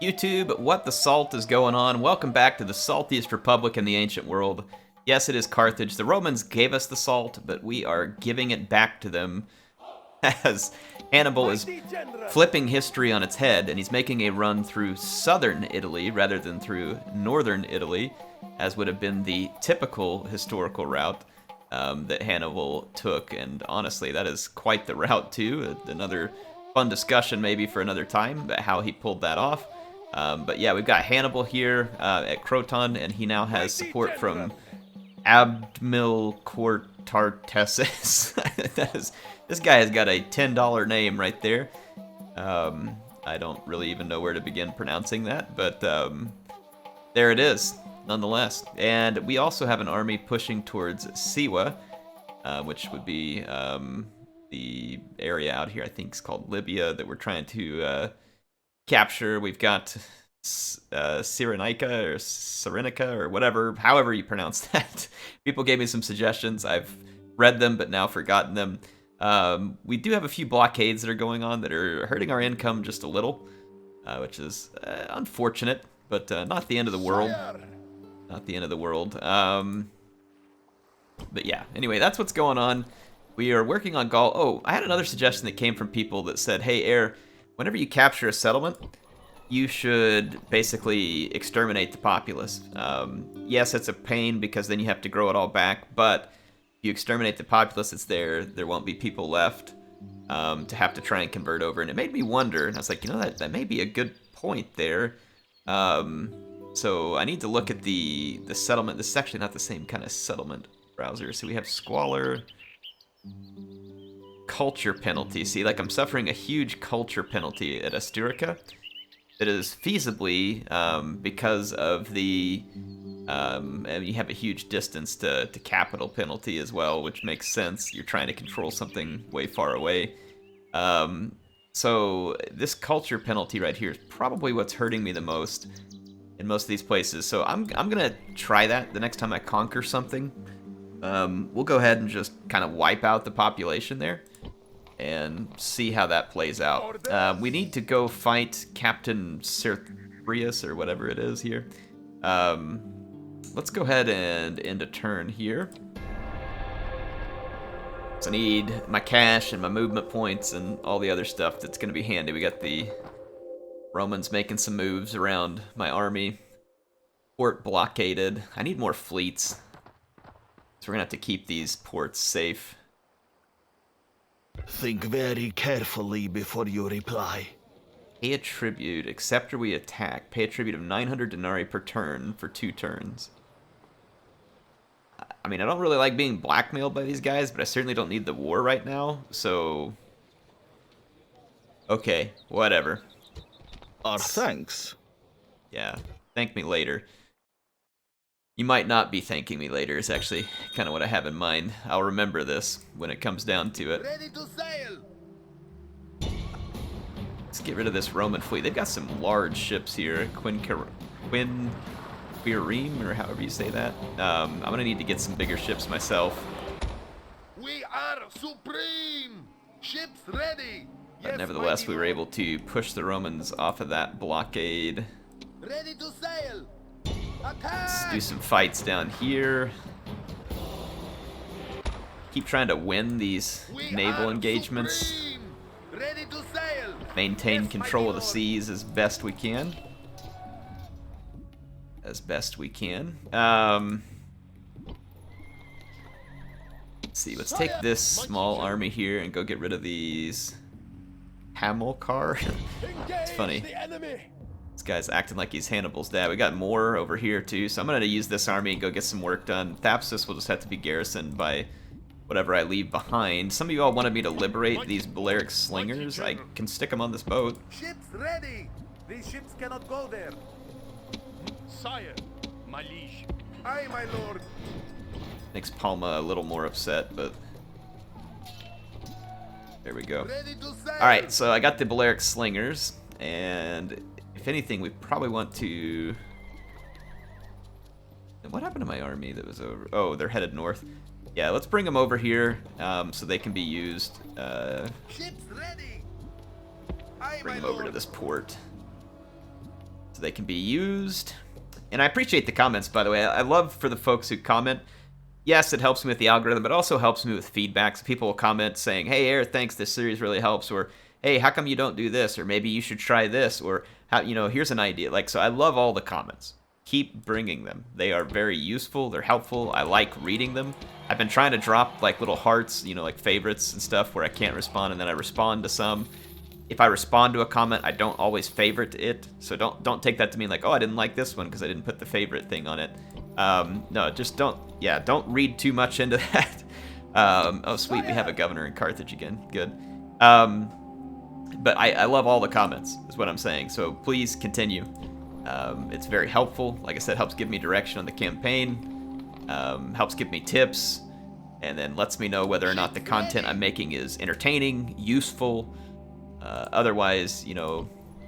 YouTube, what the salt is going on? Welcome back to the saltiest republic in the ancient world. Yes, it is Carthage. The Romans gave us the salt, but we are giving it back to them as Hannibal is flipping history on its head, and he's making a run through southern Italy rather than through northern Italy, as would have been the typical historical route that Hannibal took. And honestly, that is quite the route too. Another fun discussion maybe for another time about how he pulled that off. But yeah, we've got Hannibal here at Croton, and he now has support from Abdmil Cortartessus. This guy has got a $10 name right there. I don't really even know where to begin pronouncing that, but there it is, nonetheless. And we also have an army pushing towards Siwa, which would be the area out here, I think is called Libya, that we're trying to capture. We've got Cyrenaica or Cyrenica or whatever, however you pronounce that. People gave me some suggestions. I've read them but now forgotten them. We do have a few blockades that are going on that are hurting our income just a little, which is unfortunate, but not the end of the world. Not the end of the world. But yeah, anyway, that's what's going on. We are working on Gall. Oh, I had another suggestion that came from people that said, hey, Air, whenever you capture a settlement, you should basically exterminate the populace. Yes, it's a pain because then you have to grow it all back, but if you exterminate the populace that's there won't be people left to have to try and convert over. And it made me wonder, and I was like, you know, that may be a good point there. So I need to look at the settlement. This is actually not the same kind of settlement browser. So we have Squalor, culture penalty. See, like I'm suffering a huge culture penalty at Asturica. That is feasibly because of the and you have a huge distance to capital penalty as well, which makes sense. You're trying to control something way far away. So this culture penalty right here is probably what's hurting me the most in most of these places. So I'm gonna try that the next time I conquer something. We'll go ahead and just kind of wipe out the population there and see how that plays out. We need to go fight Captain Certhrius or whatever it is here. Let's go ahead and end a turn here. So I need my cash and my movement points and all the other stuff that's going to be handy. We got the Romans making some moves around my army. Port blockaded. I need more fleets. So we're going to have to keep these ports safe. Think very carefully before you reply. Pay a tribute. Except or we attack. Pay a tribute of 900 denarii per turn for 2 turns. I mean, I don't really like being blackmailed by these guys, but I certainly don't need the war right now, so... Okay, whatever. Our thanks. Yeah, thank me later. You might not be thanking me later is actually kind of what I have in mind. I'll remember this when it comes down to it. Ready to sail. Let's get rid of this Roman fleet. They've got some large ships here. Quinquirim, or however you say that. I'm going to need to get some bigger ships myself. We are supreme. Ships ready. But Yes, nevertheless, mighty we were lord. able to push the Romans off of that blockade. Ready to sail. Let's Attack. do some fights down here. Keep trying to win these We naval are engagements. supreme. Ready to sail. Maintain Yes, control mighty of the lord. seas as best we can. Let's see, let's take this small army here and go get rid of these Hamilcar. It's funny. The enemy. This guy's acting like he's Hannibal's dad. We got more over here too, so I'm gonna use this army and go get some work done. Thapsus will just have to be garrisoned by whatever I leave behind. Some of you all wanted me to liberate these Baleric Slingers. I can stick them on this boat. Ships ready. These ships cannot go there. Sire, my liege. Aye, my lord. Makes Palma a little more upset, but there we go. Ready to sail. Alright, so I got the Baleric Slingers, and if anything, we probably want to... What happened to my army that was over? Oh, they're headed north. Yeah, let's bring them over here so they can be used. Ships ready. Aye, Bring my them over to lord. this port. so they can be used. And I appreciate the comments, by the way. I love for the folks who comment. Yes, it helps me with the algorithm, but it also helps me with feedback. So people will comment saying, hey, Air, thanks, this series really helps, or hey, how come you don't do this, or maybe you should try this, or how, here's an idea. Like, so I love all the comments. Keep bringing them. They are very useful. They're helpful. I like reading them. I've been trying to drop like little hearts, like favorites and stuff where I can't respond, and then I respond to some. If I respond to a comment, I don't always favorite it, so don't take that to mean like, oh, I didn't like this one because I didn't put the favorite thing on it. No, just don't read too much into that. Oh, sweet, we have a governor in Carthage again. Good. But I love all the comments, is what I'm saying, so please continue. It's very helpful. Like I said, helps give me direction on the campaign, helps give me tips, and then lets me know whether or not the content I'm making is entertaining, useful. Otherwise,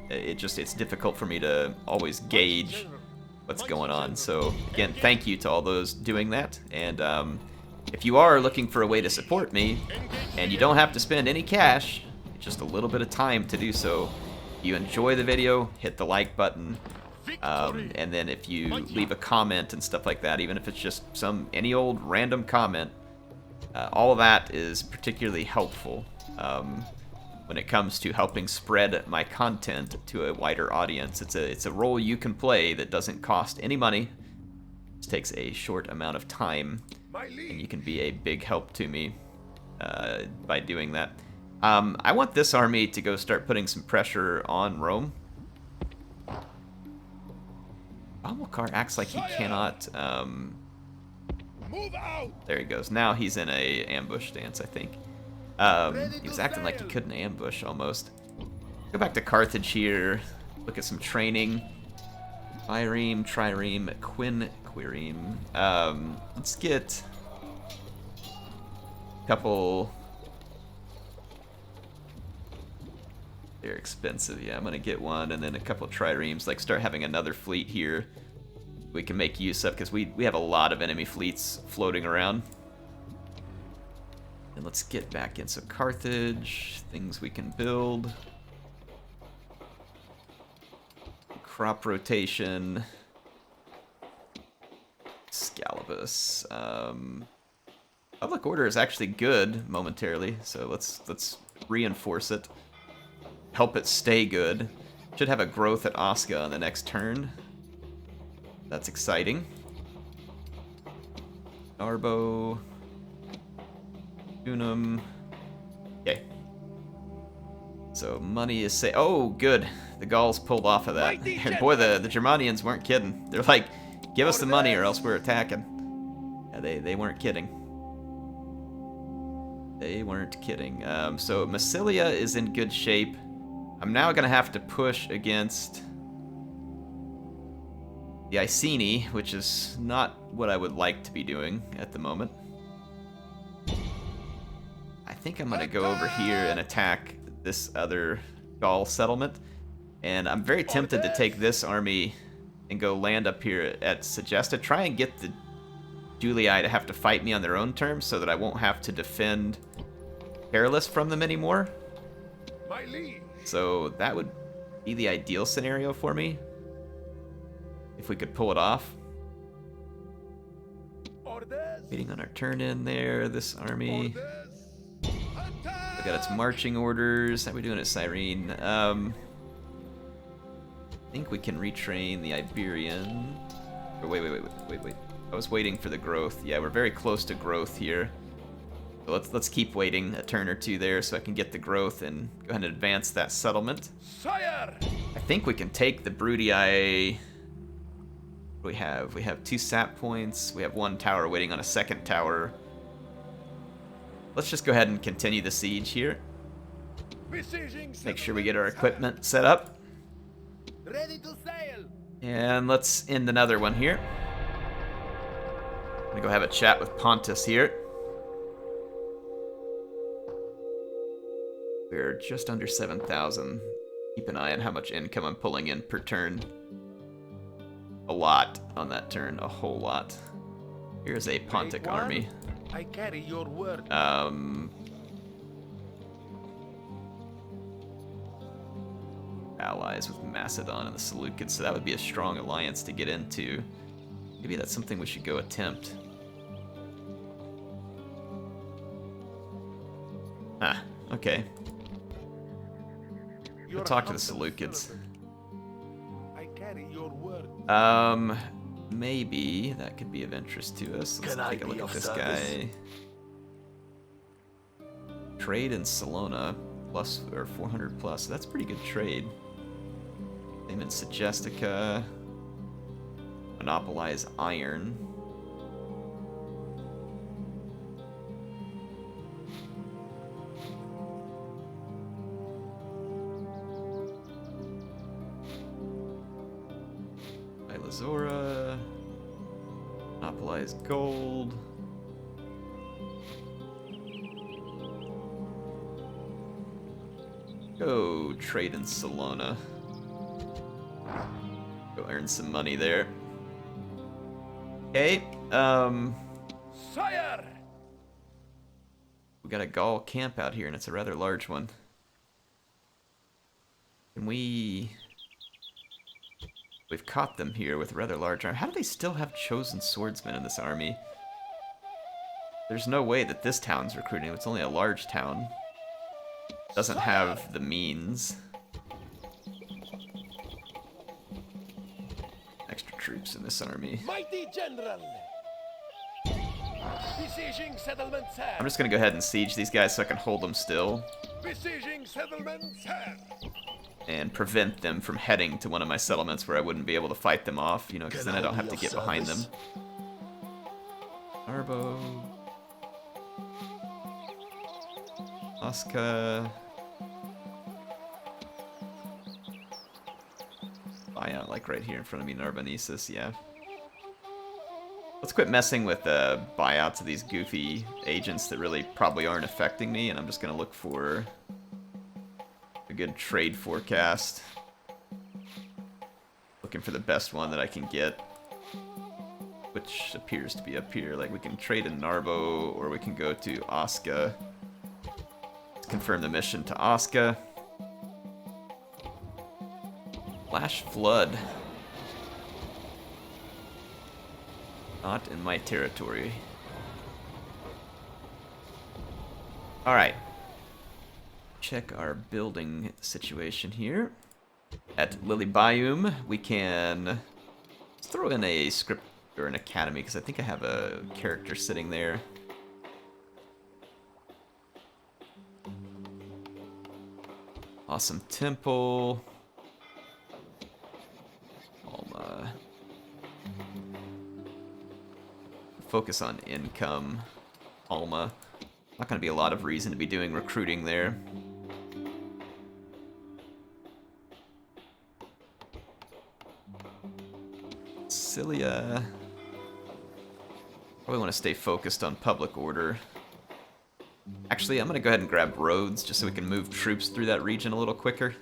it's difficult for me to always gauge what's going on. So again, thank you to all those doing that. And if you are looking for a way to support me, and you don't have to spend any cash, just a little bit of time to do so, if you enjoy the video, hit the like button. And then if you leave a comment and stuff like that, even if it's just any old random comment, all of that is particularly helpful when it comes to helping spread my content to a wider audience. It's a role you can play that doesn't cost any money. It takes a short amount of time, and you can be a big help to me by doing that. I want this army to go start putting some pressure on Rome. Hamilcar acts like he cannot. Move out. There he goes. Now he's in a ambush stance, I think. He was acting like he couldn't ambush almost. Go back to Carthage here. Look at some training. Bireme, Trireme, Quireme. Let's get a couple. They're expensive. Yeah, I'm gonna get one, and then a couple Triremes. Like, start having another fleet here we can make use of, because we have a lot of enemy fleets floating around. And let's get back into Carthage. Things we can build. Crop rotation. Scalibus. Public order is actually good momentarily, so let's reinforce it. Help it stay good. Should have a growth at Osca on the next turn. That's exciting. Narbo. Unum. Okay. So money is oh, good. The Gauls pulled off of that. And boy, the Germanians weren't kidding. They're like, give us the money or else we're attacking. Yeah, they weren't kidding. They weren't kidding. So Massilia is in good shape. I'm now going to have to push against the Iceni, which is not what I would like to be doing at the moment. I think I'm going to go over here and attack this other Gaul settlement. And I'm very tempted to take this army and go land up here at Segesta. Try and get the Julii to have to fight me on their own terms so that I won't have to defend Perilous from them anymore. My liege. So that would be the ideal scenario for me, if we could pull it off. Orders. Waiting on our turn in there, this army. Orders. We got its marching orders. How are we doing at Cyrene? I think we can retrain the Iberian. Oh, wait. I was waiting for the growth. Yeah, we're very close to growth here. So let's keep waiting a turn or two there so I can get the growth and go ahead and advance that settlement. Sire. I think we can take the Brudii. What do we have 2 sap points. We have 1 tower waiting on a second tower. Let's just go ahead and continue the siege here. Make sure we get our equipment set up. Ready to sail. And let's end another one here. I'm gonna go have a chat with Pontus here. We're just under 7,000. Keep an eye on how much income I'm pulling in per turn. A lot on that turn, a whole lot. Here's a Pontic army. I carry your word. allies with Macedon and the Seleucids, so that would be a strong alliance to get into. Maybe that's something we should go attempt. Ah, okay. We'll talk to the Seleucids. I carry your word. Maybe that could be of interest to us. Let's Can I take a look be at of this service? guy. Trade in Salona plus or 400 plus. So that's pretty good trade. Same in Segestica. Monopolize iron. Ilazora. Monopolize gold. Go trade in Salona. Go earn some money there. Okay, Sire! we got a Gall Camp out here, and it's a rather large one. Can we... We've caught them here with a rather large army. How do they still have chosen swordsmen in this army? There's no way that this town's recruiting. It's only a large town. Doesn't have the means. Extra troops in this army. Mighty General! Besieging settlements, sir! I'm just gonna go ahead and siege these guys so I can hold them still Besieging settlements, sir! and prevent them from heading to one of my settlements where I wouldn't be able to fight them off, you know, because Can then I I don't be have to of get behind them. service? Arbo. Osca. Buyout, like right here in front of me, Narbonnesus, yeah. Let's quit messing with buyouts of these goofy agents that really probably aren't affecting me, and I'm just going to look for a good trade forecast. Looking for the best one that I can get, which appears to be up here. Like, we can trade in Narbo, or we can go to Osca. Let's confirm the mission to Osca. Flash Flood. Not in my territory. Alright. Check our building situation here. At Lilybium, we can let's throw in a script or an academy, because I think I have a character sitting there. Awesome temple. Focus on income. Alma. Not going to be a lot of reason to be doing recruiting there. Cilia. Probably want to stay focused on public order. Actually, I'm going to go ahead and grab roads just so we can move troops through that region a little quicker.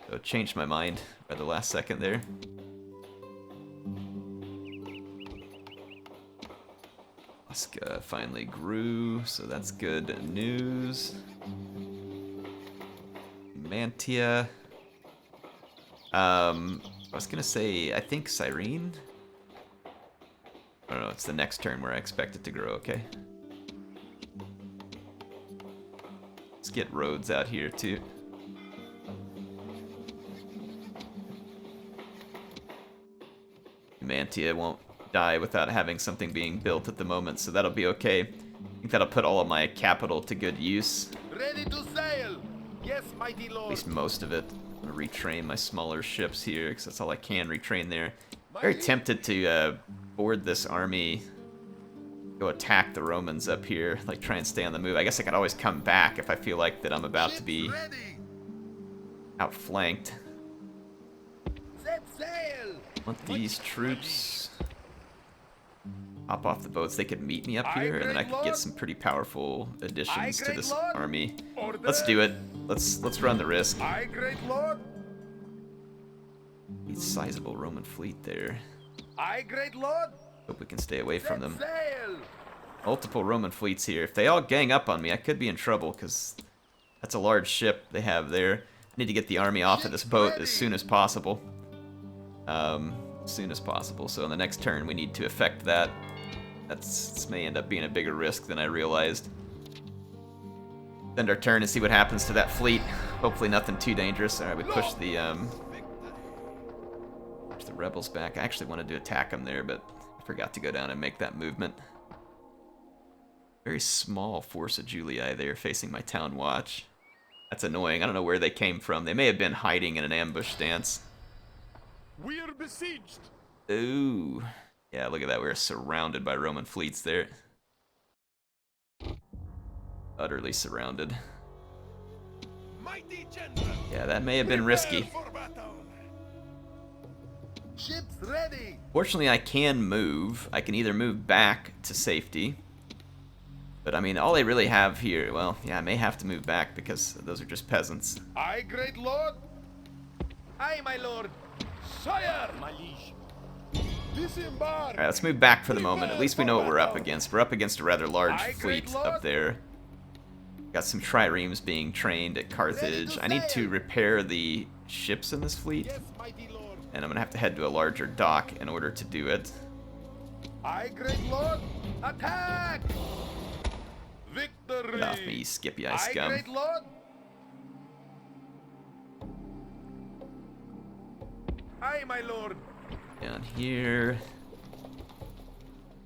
So changed my mind at the last second there. Osca finally grew, so that's good news. Mantia. I was gonna say, I think Cyrene? I don't know, it's the next turn where I expect it to grow, okay. Let's get roads out here too. Mantia won't die without having something being built at the moment, so that'll be okay. I think that'll put all of my capital to good use. Ready to sail! Yes, mighty At lord! least most of it. I'm gonna retrain my smaller ships here, because that's all I can retrain there. Very tempted to board this army, go attack the Romans up here, like try and stay on the move. I guess I could always come back if I feel like that I'm about to be Ready! outflanked. Set sail! Want these troops hop off the boats. They could meet me up here, and then I could get some pretty powerful additions to this army. Let's do it. Let's run the risk. Aye, great lord! Need sizable Roman fleet there. Aye, great lord! Hope we can stay away from them. Sail! Multiple Roman fleets here. If they all gang up on me, I could be in trouble, because that's a large ship they have there. need to get the army off of this boat as soon as possible. So on the next turn, we need to effect that. This may end up being a bigger risk than I realized. End our turn and see what happens to that fleet. Hopefully nothing too dangerous. Alright, we push the rebels back. I actually wanted to attack them there, but I forgot to go down and make that movement. Very small force of Julii there facing my town watch. That's annoying. I don't know where they came from. They may have been hiding in an ambush stance. We are besieged. Ooh. Yeah, look at that. We're surrounded by Roman fleets there. Utterly surrounded. Mighty general. Yeah, that may have been risky. For battle. Ships ready. Fortunately, I can move. I can either move back to safety. But, I mean, all they really have here... Well, yeah, I may have to move back because those are just peasants. Aye, great lord. Aye, my lord. Sire. My liege. Disembark. Alright, let's move back for the moment. At least we know what we're up against. We're up against a rather large Aye, fleet great lord. up there. Got some triremes being trained at Carthage. I need to repair the ships in this fleet. Yes, mighty lord. And I'm going to have to head to a larger dock in order to do it. Aye, great lord. Attack. Victory. Get off me, you skippy eye Aye, scum. great lord. Aye, my lord. Down here.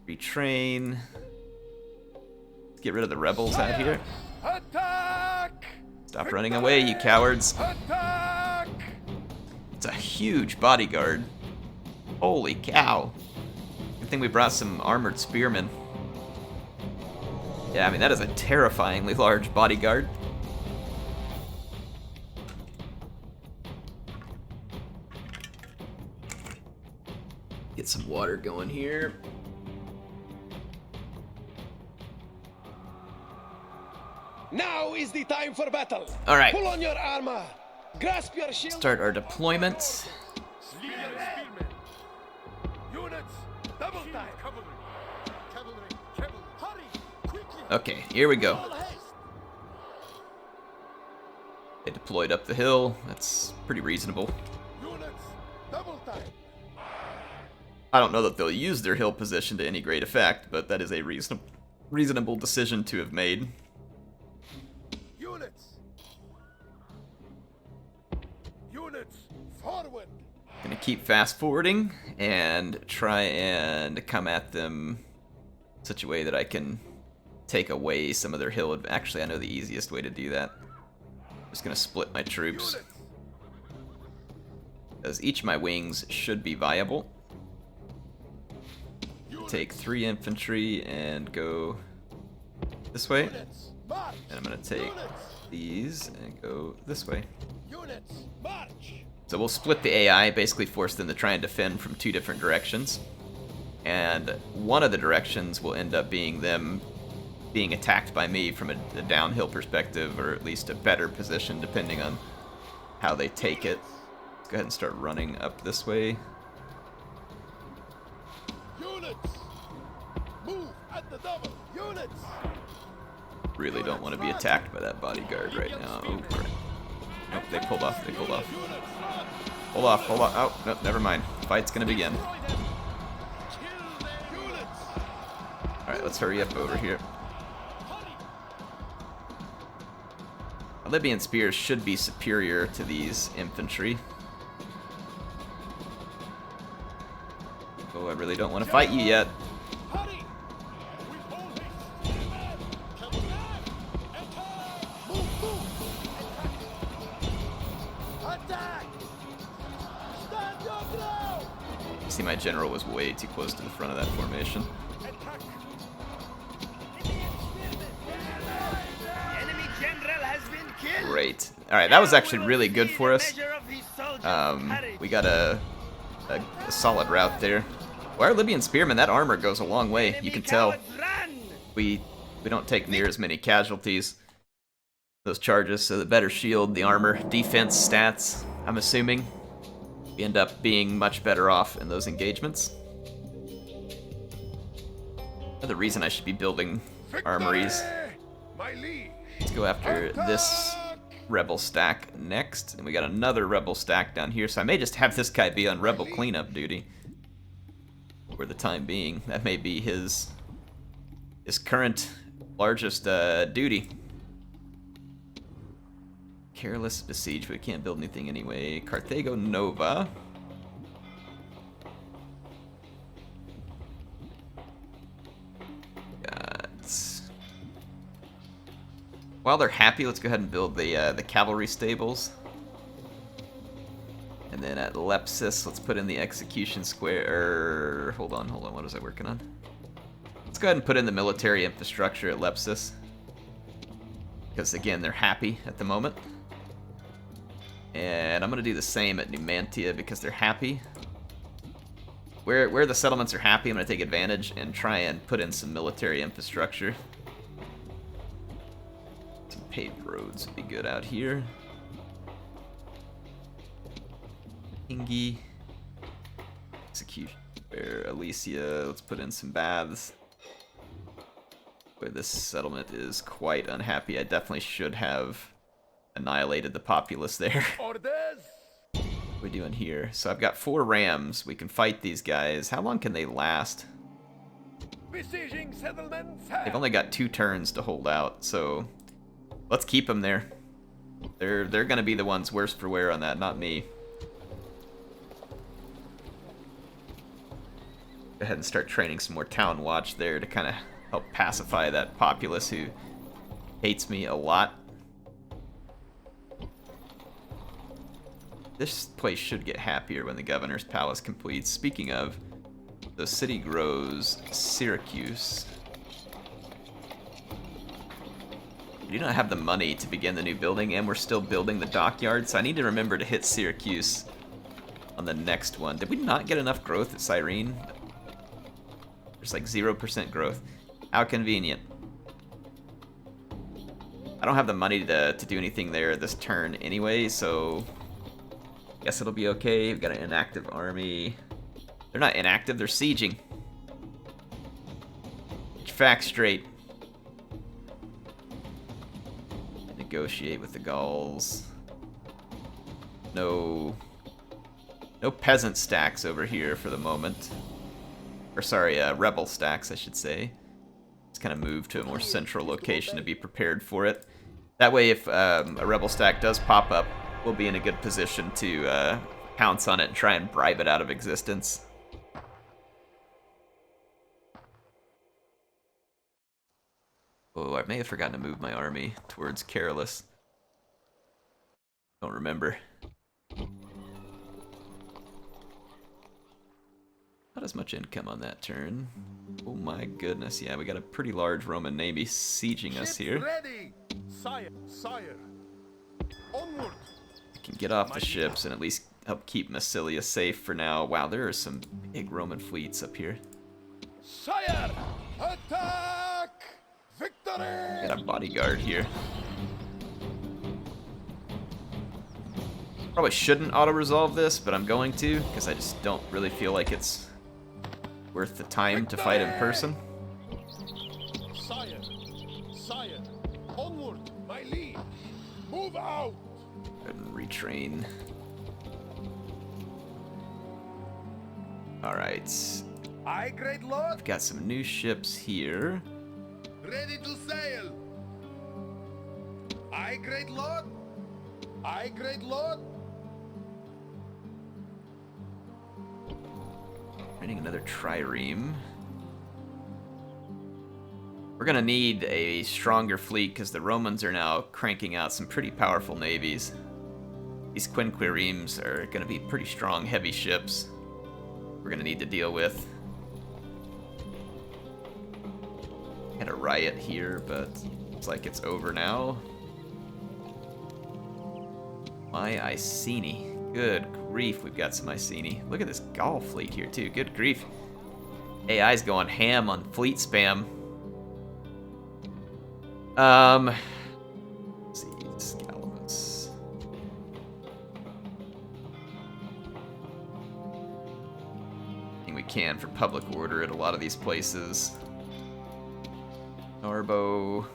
Retrain. Let's get rid of the rebels out here. Attack. Stop running away, you cowards. Attack. It's a huge bodyguard. Holy cow. Good thing we brought some armored spearmen. Yeah, I mean, that is a terrifyingly large bodyguard. Get some water going here. Now is the time for battle. All right. Pull on your armor. Grasp your shield. Start our deployment. Spearmen. Units. Double time. Cavalry. Cavalry. Cavalry. Hurry. Quickly. Okay, here we go. All haste. They deployed up the hill. That's pretty reasonable. Units. Double time. I don't know that they'll use their hill position to any great effect, but that is a reasonable decision to have made. Units. Units. Forward. Gonna keep fast forwarding and try and come at them such a way that I can take away some of their hill. Actually, I know the easiest way to do that. I'm just gonna split my troops, Units. as each of my wings should be viable. Take 3 infantry and go this way. Units. March. And I'm gonna take Units. these and go this way. Units. March. So we'll split the AI, basically force them to try and defend from 2 different directions. And one of the directions will end up being them being attacked by me from a downhill perspective, or at least a better position depending on how they take it. Let's go ahead and start running up this way. Units. Move at the double. Units. Really don't want to be attacked by that bodyguard right now. Oh, crap. Nope, they pulled off, Units. Hold off, hold on. Oh, nope, never mind. Fight's gonna begin. Units. Alright, let's hurry up over here. Libyan spears should be superior to these infantry. Oh, I really don't want to fight you yet. Hurry. We hold haste. Cavalry. Attack. Move. Attack. Stand your ground. See, my general was way too close to the front of that formation. Attack. Enemy general has been killed. Great. Alright, that was actually really good for us. We got a solid route there. Well, our Libyan spearmen, that armor goes a long way, you can tell. We don't take near as many casualties. Those charges, so the better shield, the armor, defense stats, I'm assuming. We end up being much better off in those engagements. Another reason I should be building armories. My liege. Let's go after this rebel stack next, and we got another rebel stack down here, so I may just have this guy be on rebel cleanup duty for the time being. That may be his current largest duty. Careless besiege, but we can't build anything anyway. Carthago Nova. While they're happy, let's go ahead and build the cavalry stables. And then at Lepsis, let's put in the execution square. Hold on, what was I working on? Let's go ahead and put in the military infrastructure at Lepsis. Because again, they're happy at the moment. And I'm going to do the same at Numantia because they're happy. Where the settlements are happy, I'm going to take advantage and try and put in some military infrastructure. Some paved roads would be good out here. Hingi. Execution. Where Alicia, let's put in some baths. Where this settlement is quite unhappy. I definitely should have annihilated the populace there. Orders. What are we doing here? So I've got 4 rams. We can fight these guys. How long can they last? Besieging settlements. They've only got 2 turns to hold out, so let's keep them there. They're going to be the ones worst for wear on that, not me. Go ahead and start training some more town watch there to kind of help pacify that populace who hates me a lot. This place should get happier when the governor's palace completes. Speaking of, the city grows Syracuse. We do not have the money to begin the new building, and we're still building the dockyard, so I need to remember to hit Syracuse on the next one. Did we not get enough growth at Cyrene? There's like 0% growth. How convenient. I don't have the money to do anything there this turn anyway, so guess it'll be okay. We've got an inactive army. They're not inactive, they're sieging. Get your facts straight. Negotiate with the Gauls. No peasant stacks over here for the moment. Or sorry, rebel stacks, I should say. Let's kind of move to a more central location to be prepared for it. That way, if a rebel stack does pop up, we'll be in a good position to pounce on it and try and bribe it out of existence. Oh, I may have forgotten to move my army towards Carolus. Don't remember. Not as much income on that turn. Oh my goodness, yeah, we got a pretty large Roman navy sieging us here. Ready, sire, sire. Onward. Can get off the ships and at least help keep Massilia safe for now. Wow, there are some big Roman fleets up here. Sire, attack! Victory! Got a bodyguard here. Probably shouldn't auto-resolve this, but I'm going to, because I just don't really feel like it's worth the time to fight in person. Sire, sire, onward, my liege. Move out! Go ahead and retrain. Alright. Aye, great lord. I've got some new ships here. Ready to sail. Aye, great lord. Aye, great lord. Training another trireme. We're gonna need a stronger fleet because the Romans are now cranking out some pretty powerful navies. These quinquiremes are gonna be pretty strong, heavy ships we're gonna need to deal with. Had a riot here, but looks like it's over now. My Iceni. Good grief, we've got some Iceni. Look at this Gall fleet here, too. Good grief. AI's going ham on fleet spam. Let's see, Scalabus. Anything we can for public order at a lot of these places. Narbo.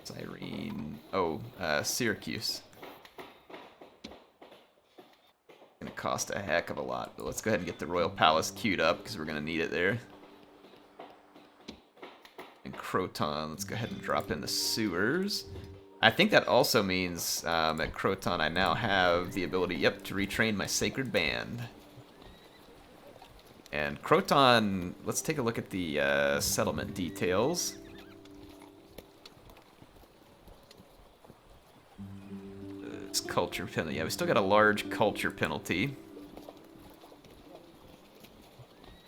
Cyrene. Oh, Syracuse. Gonna cost a heck of a lot, but let's go ahead and get the Royal Palace queued up because we're gonna need it there. And Croton, let's go ahead and drop in the sewers. I think that also means at Croton I now have the ability, yep, to retrain my Sacred Band. And Croton, let's take a look at the settlement details. It's culture penalty. Yeah, we still got a large culture penalty.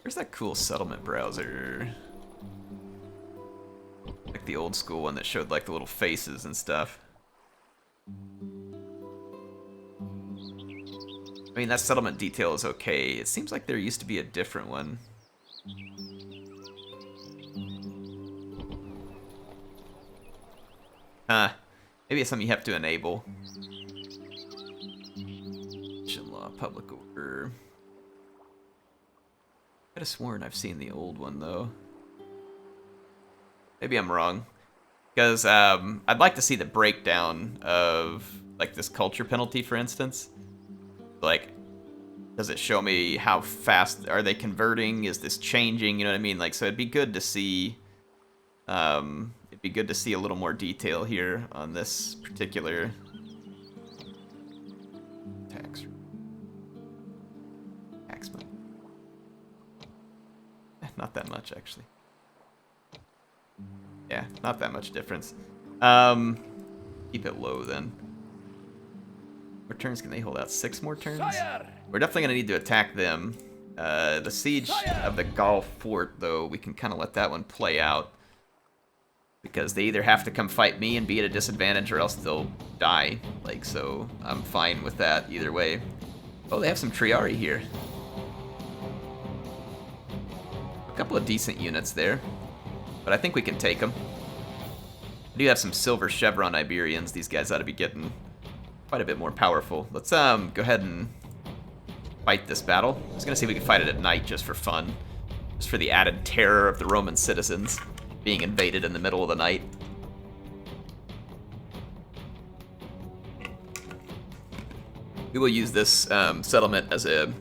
Where's that cool settlement browser? Like the old school one that showed like the little faces and stuff. I mean, that settlement detail is okay. It seems like there used to be a different one. Maybe it's something you have to enable. Law, public order. I could have sworn I've seen the old one though. Maybe I'm wrong. Because I'd like to see the breakdown of like this culture penalty, for instance. Like, does it show me how fast are they converting? Is this changing? You know what I mean? Like, so it'd be good to see. It'd be good to see a little more detail here on this particular tax money. Not that much, actually. Yeah, not that much difference. Keep it low then. What turns can they hold out? 6 more turns? We're definitely going to need to attack them. The siege of the Gall fort, though, we can kind of let that one play out. Because they either have to come fight me and be at a disadvantage or else they'll die. Like, so I'm fine with that either way. Oh, they have some Triari here. A couple of decent units there. But I think we can take them. I do have some silver chevron Iberians. These guys ought to be getting quite a bit more powerful. Let's go ahead and fight this battle. I was gonna see if we could fight it at night just for fun. Just for the added terror of the Roman citizens being invaded in the middle of the night. We will use this settlement as a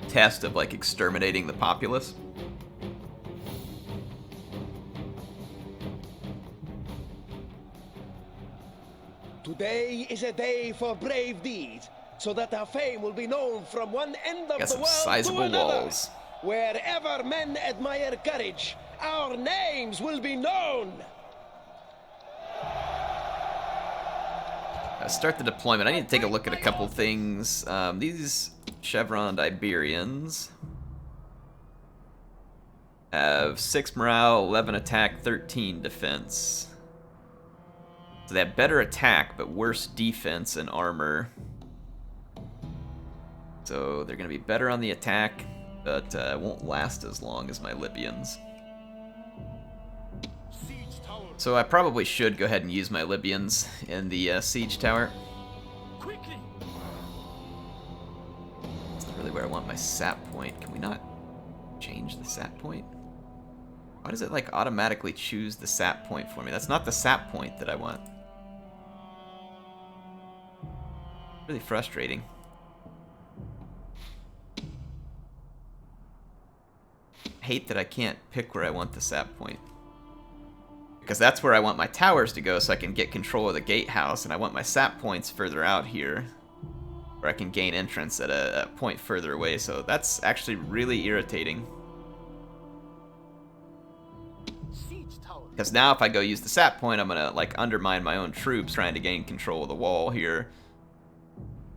test of like exterminating the populace. Today is a day for brave deeds, so that our fame will be known from one end of the world sizable to another. walls. Wherever men admire courage, our names will be known. Start the deployment. I need to take a look at a couple things. These chevron Iberians have 6 morale, 11 attack, 13 defense. So they have better attack, but worse defense and armor. So they're going to be better on the attack, but won't last as long as my Libyans. So I probably should go ahead and use my Libyans in the siege tower. Quickly. That's not really where I want my sap point. Can we not change the sap point? Why does it like automatically choose the sap point for me? That's not the sap point that I want. Really frustrating. I hate that I can't pick where I want the sap point. Because that's where I want my towers to go so I can get control of the gatehouse, and I want my sap points further out here where I can gain entrance at a point further away, so that's actually really irritating. Because now if I go use the sap point, I'm gonna like undermine my own troops trying to gain control of the wall here.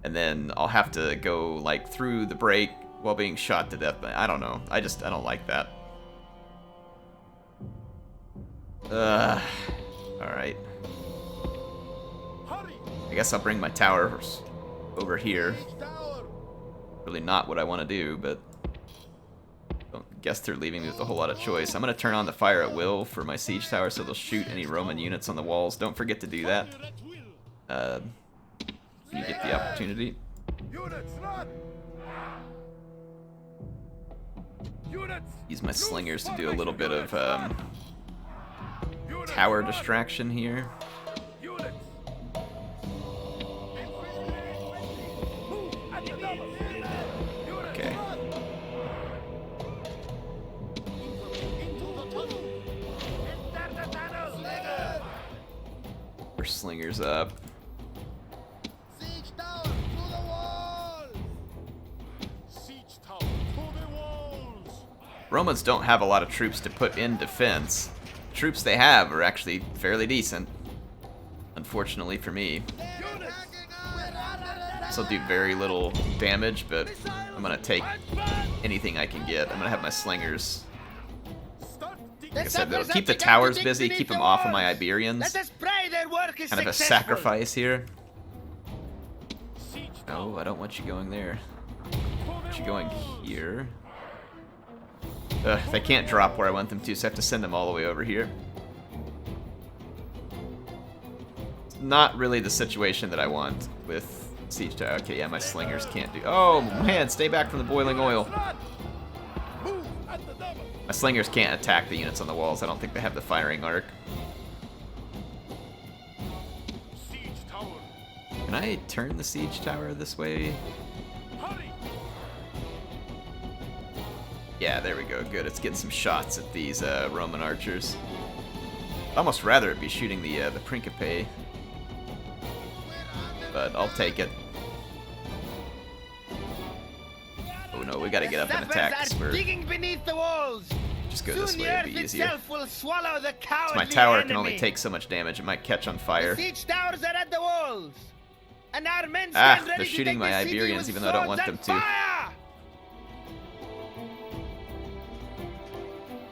And then I'll have to go like through the break while being shot to death. I don't know. I don't like that. Alright. I guess I'll bring my towers over here. Really not what I want to do, but don't guess they're leaving me with a whole lot of choice. I'm going to turn on the fire at will for my siege tower so they'll shoot any Roman units on the walls. Don't forget to do that. When you get the opportunity. Use my slingers to do a little bit of tower distraction here. Units. Move at the double. Units. Okay. Enter the tunnel, Slingers. Our slingers up. Siege tower to the walls! Siege tower to the walls! Romans don't have a lot of troops to put in defense. Troops they have are actually fairly decent. Unfortunately for me. This will do very little damage, but I'm gonna take anything I can get. I'm gonna have my slingers. Like I said, though, keep the towers busy, keep them off of my Iberians. Let us pray their work is Kind of a successful. sacrifice here. No, I don't want you going there. I want you going here. They can't drop where I want them to, so I have to send them all the way over here. It's not really the situation that I want with Siege Tower. Okay, yeah, my slingers can't do... Oh, man, stay back from the boiling oil. Move at the double. My slingers can't attack the units on the walls. I don't think they have the firing arc. Siege tower. Can I turn the Siege Tower this way? Hurry. Yeah, there we go. Good. It's getting some shots at these Roman archers. I'd almost rather it be shooting the Principe, but I'll take it. Oh no, we gotta get up and attack. Sappers are digging beneath the walls. Just go this Soon way, the it'll earth be easier. itself will swallow the cowardly My tower can enemy. only take so much damage. It might catch on fire. The siege towers are at the walls, and our men Ah, stand ready they're to shooting take my the city Iberians with even though I don't swords want and them to. fire!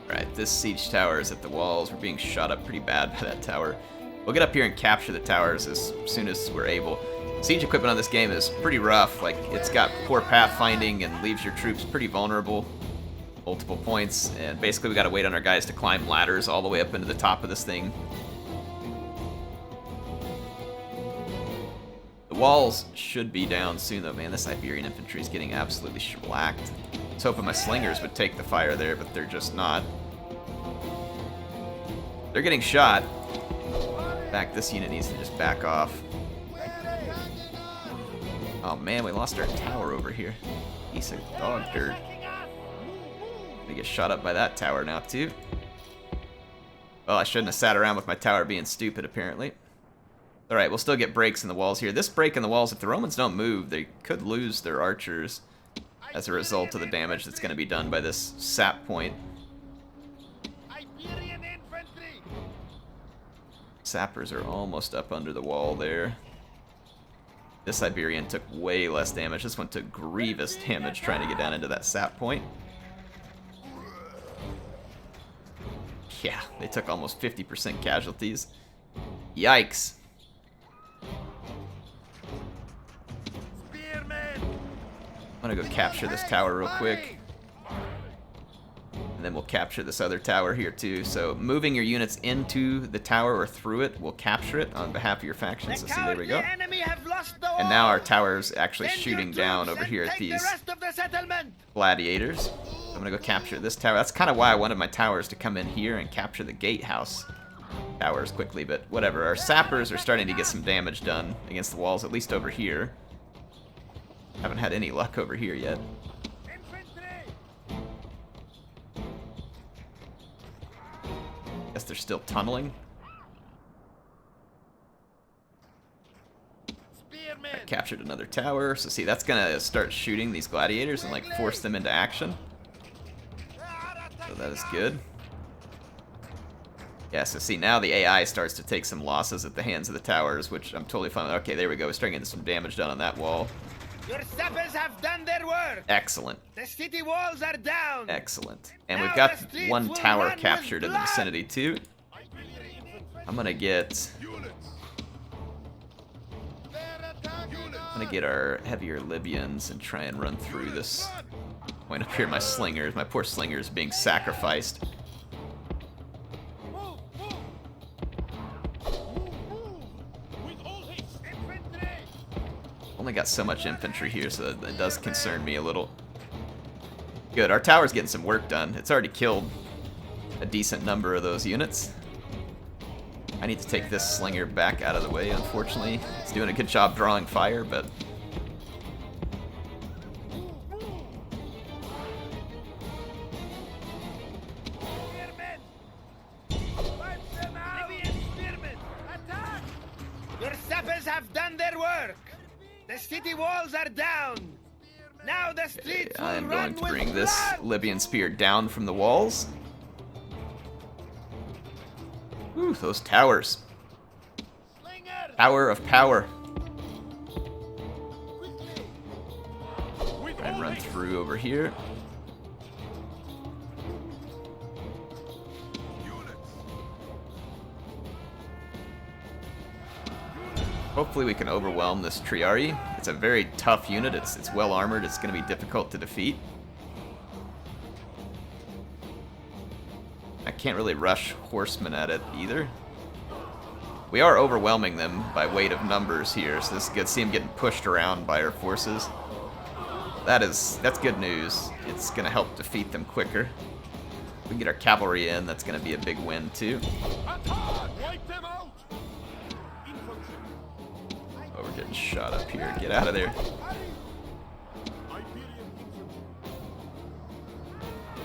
Alright, this siege tower is at the walls. We're being shot up pretty bad by that tower. We'll get up here and capture the towers as soon as we're able. Siege equipment on this game is pretty rough. Like, it's got poor pathfinding and leaves your troops pretty vulnerable. Multiple points, and basically we gotta wait on our guys to climb ladders all the way up into the top of this thing. The walls should be down soon though. Man, this Iberian infantry is getting absolutely shellacked. I was hoping my slingers would take the fire there, but they're just not. They're getting shot. In fact, this unit needs to just back off. Oh man, we lost our tower over here. Piece of dog dirt. Gonna get shot up by that tower now too. Well, I shouldn't have sat around with my tower being stupid, apparently. Alright, we'll still get breaks in the walls here. This break in the walls, if the Romans don't move, they could lose their archers as a result of the damage that's going to be done by this sap point. Iberian infantry. Sappers are almost up under the wall there. This Iberian took way less damage. This one took grievous damage trying to get down into that sap point. Yeah, they took almost 50% casualties. Yikes. Spearmen. I'm gonna go capture this tower real quick. And then we'll capture this other tower here too. So moving your units into the tower or through it will capture it on behalf of your factions. So The see, there we go. cowardly enemy have lost the And now our walls. tower's actually Send your shooting troops down over and here at take these the rest of the settlement. gladiators. I'm gonna go capture this tower. That's kind of why I wanted my towers to come in here and capture the gatehouse towers quickly, but whatever. Our sappers are starting to get some damage done against the walls, at least over here. Haven't had any luck over here yet. Infantry. Guess they're still tunneling. Spearmen. Captured another tower, so see, that's gonna start shooting these gladiators and like force them into action. So that is good. Yeah, so see, now the AI starts to take some losses at the hands of the towers, which I'm totally fine with. Okay, there we go. We're starting to get some damage done on that wall. Your sappers have done their work. Excellent. The city walls are down. Excellent. And Now we've got the streets one will tower run with captured in the blood. vicinity too. I'm gonna get our heavier Libyans and try and run through this point up here. My slingers, my poor slingers being sacrificed. Move. Move. With all haste. Infantry. Only got so much infantry here, so it does concern me a little. Good, our tower's getting some work done. It's already killed a decent number of those units. I need to take this slinger back out of the way, unfortunately. It's doing a good job drawing fire, but... Your sappers have done their work. The city walls are down. Now the streets I am will going run to with bring this blood. Libyan spear down from the walls. Ooh, those towers. Tower of power. Try and run through over here. Hopefully we can overwhelm this Triari. It's a very tough unit. It's well armored. It's going to be difficult to defeat. I can't really rush horsemen at it either. We are overwhelming them by weight of numbers here, so this is good. See them getting pushed around by our forces. That's good news. It's going to help defeat them quicker. If we can get our cavalry in, that's going to be a big win too. Wipe them out! Oh, we're getting shot up here. Get out of there.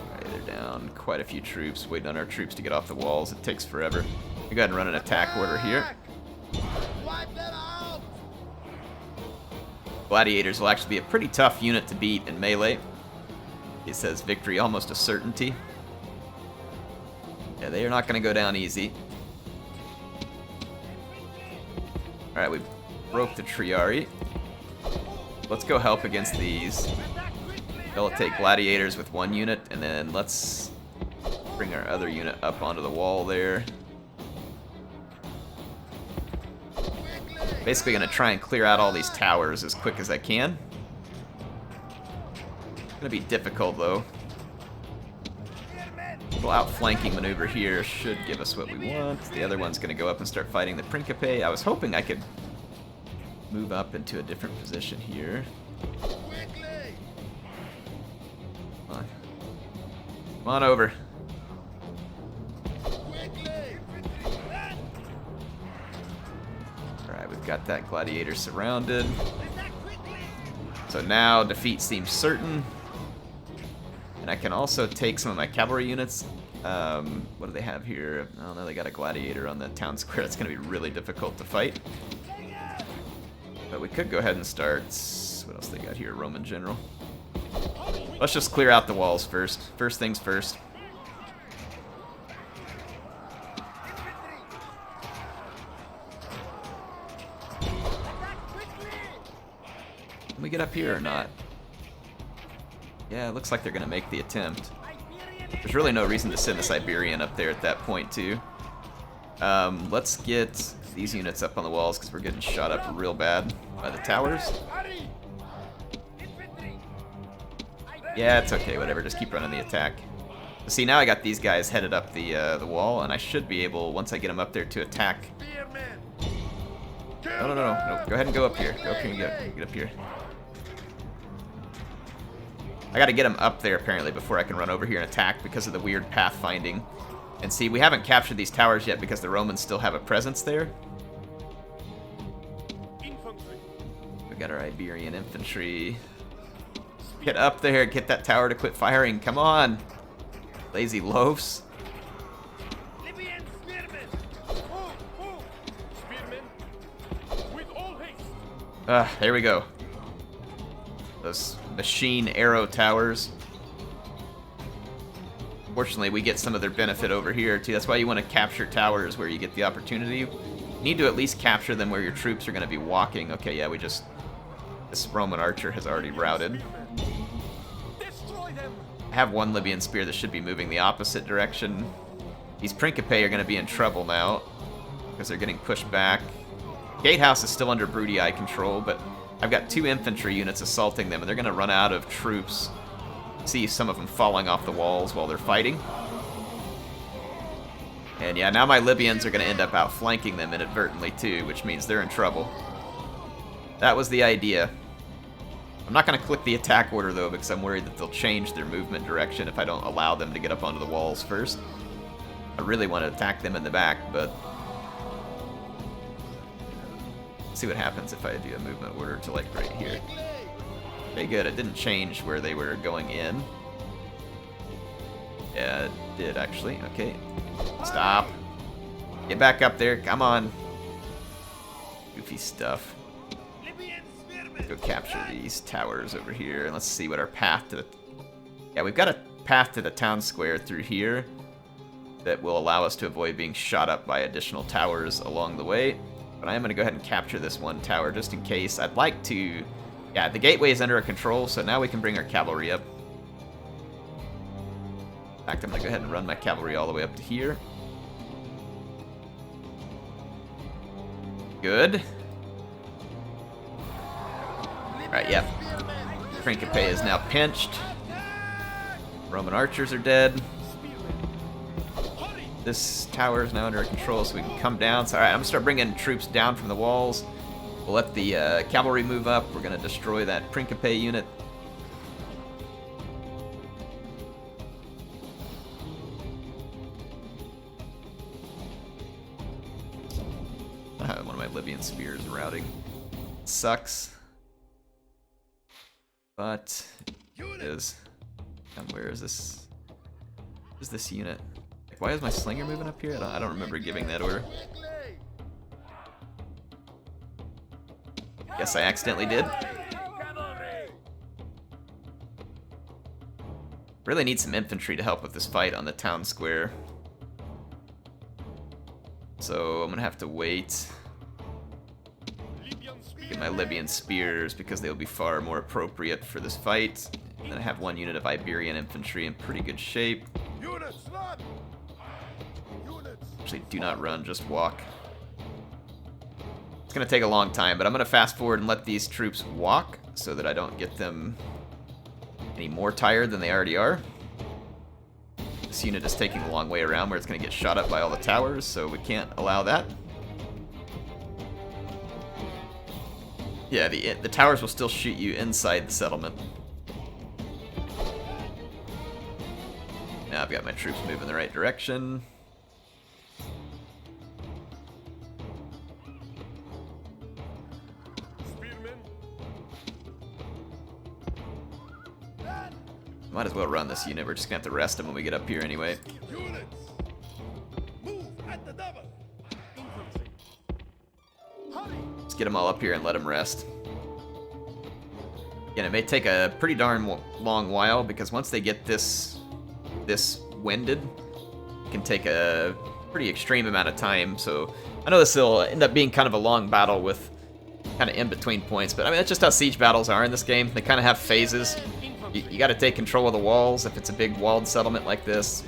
Alright, they're down quite a few troops. Waiting on our troops to get off the walls. It takes forever. We go ahead and run an attack order here. Wipe them out. Gladiators will actually be a pretty tough unit to beat in melee. It says victory almost a certainty. Yeah, they are not going to go down easy. Alright, we broke the Triari. Let's go help against these. They'll take gladiators with one unit, and then let's bring our other unit up onto the wall there. Basically going to try and clear out all these towers as quick as I can. Going to be difficult though. A little outflanking maneuver here should give us what we want. The other one's going to go up and start fighting the Principe. I was hoping I could move up into a different position here. Come on. Come on over. Alright, we've got that gladiator surrounded. So now defeat seems certain. And I can also take some of my cavalry units. What do they have here? Oh no, they got a gladiator on the town square. It's going to be really difficult to fight. But we could go ahead and start... What else they got here? Roman general. Let's just clear out the walls first. First things first. Can we get up here or not? Yeah, it looks like they're going to make the attempt. There's really no reason to send the Siberian up there at that point, too. Let's get these units up on the walls because we're getting shot up real bad by the towers. Yeah, it's okay, whatever. Just keep running the attack. See, now I got these guys headed up the wall, and I should be able, once I get them up there, to attack. No. Go ahead and go up here. Go up here and get up here. I gotta get them up there, apparently, before I can run over here and attack because of the weird pathfinding. And see, we haven't captured these towers yet because the Romans still have a presence there. We got our Iberian infantry. Get up there, get that tower to quit firing. Come on. Lazy loafs. Libyan spearmen! Spearmen! With all haste! There we go. Those machine arrow towers. Fortunately, we get some of their benefit over here, too. That's why you want to capture towers where you get the opportunity. You need to at least capture them where your troops are going to be walking. Okay, yeah, this Roman archer has already routed. I have one Libyan spear that should be moving the opposite direction. These Principe are going to be in trouble now because they're getting pushed back. Gatehouse is still under Brudii control, but I've got 2 infantry units assaulting them, and they're going to run out of troops. See some of them falling off the walls while they're fighting. And yeah, now my Libyans are going to end up outflanking them inadvertently too, which means they're in trouble. That was the idea. I'm not going to click the attack order though, because I'm worried that they'll change their movement direction if I don't allow them to get up onto the walls first. I really want to attack them in the back, but Let's see what happens if I do a movement order to like right here. Okay, good. It didn't change where they were going in. Yeah, it did actually. Okay. Stop. Get back up there. Come on. Goofy stuff. Go capture these towers over here, and let's see what our path to the... Yeah, we've got a path to the town square through here that will allow us to avoid being shot up by additional towers along the way. But I am going to go ahead and capture this one tower just in case. I'd like to... Yeah, the gateway is under our control, so now we can bring our cavalry up. In fact, I'm going to go ahead and run my cavalry all the way up to here. Good. Alright, yep. Principe is now pinched. Roman archers are dead. This tower is now under control, so we can come down. So, alright, I'm going to start bringing troops down from the walls. We'll let the cavalry move up. We're going to destroy that Principe unit. One of my Libyan spears routing. Sucks. But it is. And where is this? What is this unit? Like, why is my slinger moving up here? I don't remember giving that order. Guess I accidentally did. Really need some infantry to help with this fight on the town square. So I'm gonna have to wait. Get my Libyan spears because they'll be far more appropriate for this fight. And then I have one unit of Iberian infantry in pretty good shape. Actually, do not run, just walk. It's gonna take a long time, but I'm gonna fast forward and let these troops walk so that I don't get them any more tired than they already are. This unit is taking a long way around where it's gonna get shot up by all the towers, so we can't allow that. Yeah, the towers will still shoot you inside the settlement. Now I've got my troops moving in the right direction. Might as well run this unit. We're just gonna have to rest them when we get up here anyway. Let's get them all up here and let them rest. Again, it may take a pretty darn long while because once they get this winded, it can take a pretty extreme amount of time. So I know this will end up being kind of a long battle with kind of in between points, but I mean that's just how siege battles are in this game. They kind of have phases. You got to take control of the walls if it's a big walled settlement like this,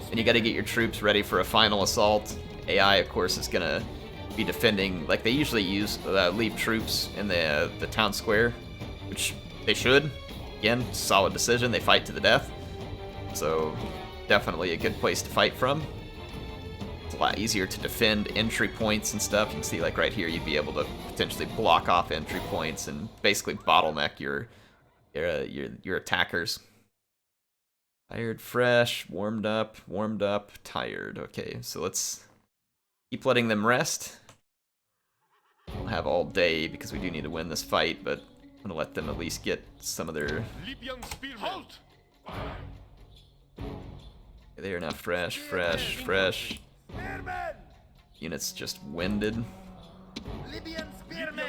and you got to get your troops ready for a final assault. AI, of course, is gonna be defending like they usually use. Leave troops in the town square, which they should. Again, solid decision. They fight to the death, so definitely a good place to fight from. It's a lot easier to defend entry points and stuff. You can see like right here, you'd be able to potentially block off entry points and basically bottleneck your attackers. Tired, fresh, warmed up, tired. Okay, so let's keep letting them rest. We'll have all day because we do need to win this fight, but I'm gonna let them at least get some of their... Halt! They are now fresh. Units just winded. Libyan spearmen!